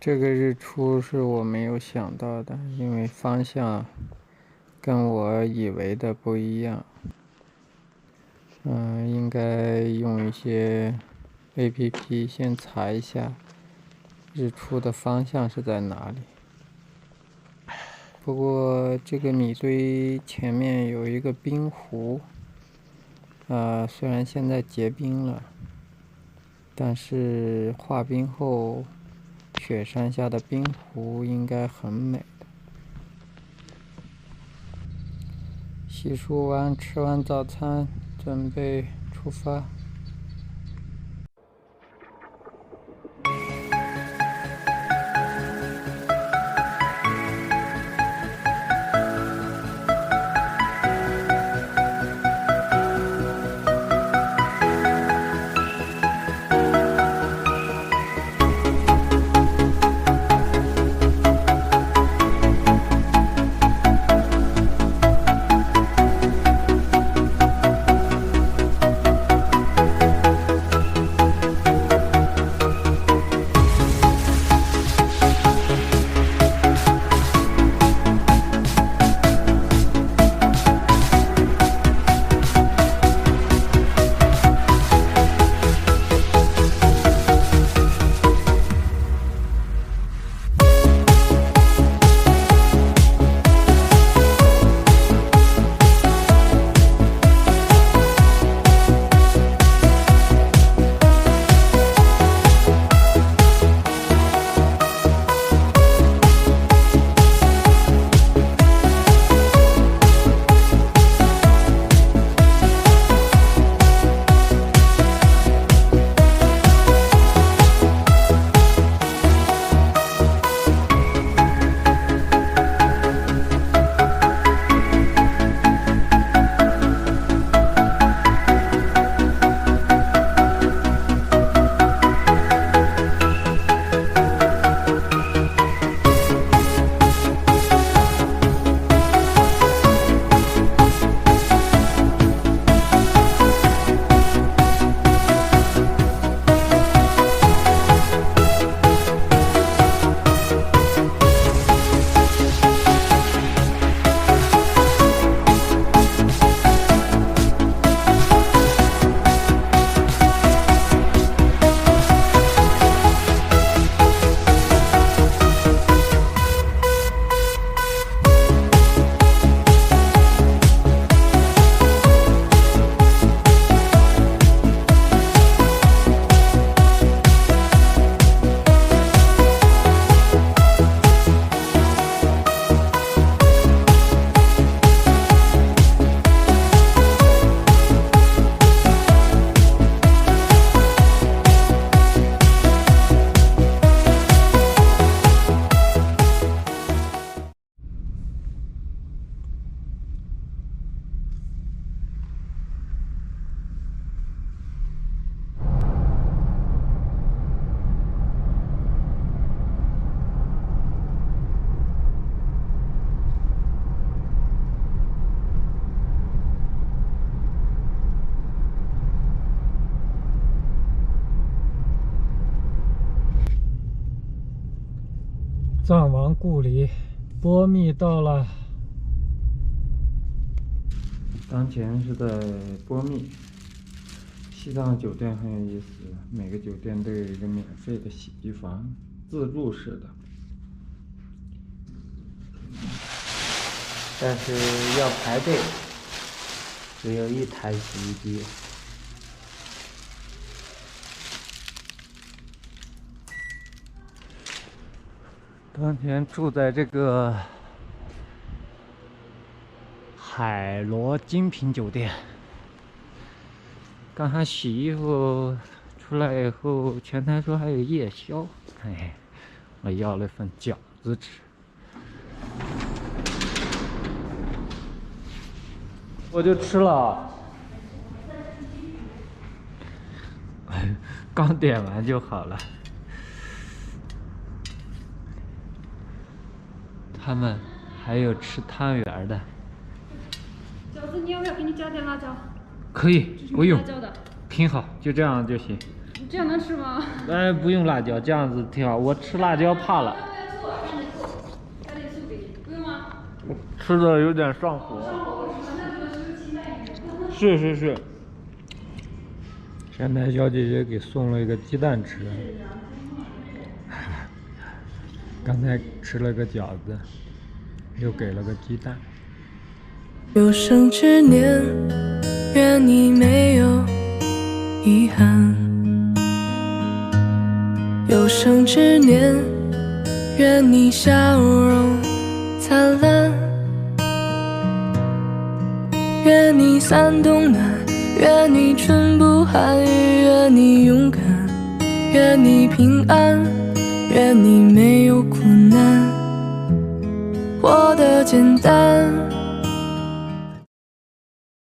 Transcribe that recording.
这个日出是我没有想到的，因为方向跟我以为的不一样。应该用一些 APP 先查一下日出的方向是在哪里。不过这个米堆前面有一个冰湖，虽然现在结冰了，但是化冰后雪山下的冰湖应该很美的。洗漱完，吃完早餐，准备出发。藏王故里，波密到了。当前是在波密。西藏酒店很有意思，每个酒店都有一个免费的洗衣房，自助式的，但是要排队，只有一台洗衣机。当前住在这个海螺精品酒店，刚才洗衣服出来以后，前台说还有夜宵，我要了份饺子吃。我就吃了，刚点完就好了。他们还有吃汤圆的。饺子你要不要给你加点辣椒？可以，不用，辣椒的。挺好，就这样就行。这样能吃吗？哎，不用辣椒，这样子挺好。我吃辣椒怕了。加点醋给你，不用吗？吃的有点上火。是。前台小姐姐给送了一个鸡蛋吃。刚才吃了个饺子，又给了个鸡蛋。有生之年，愿你没有遗憾。有生之年，愿你笑容灿烂。愿你伞冬暖，愿你春不寒雨，愿你勇敢，愿你平安，愿你没有苦难，活得简单。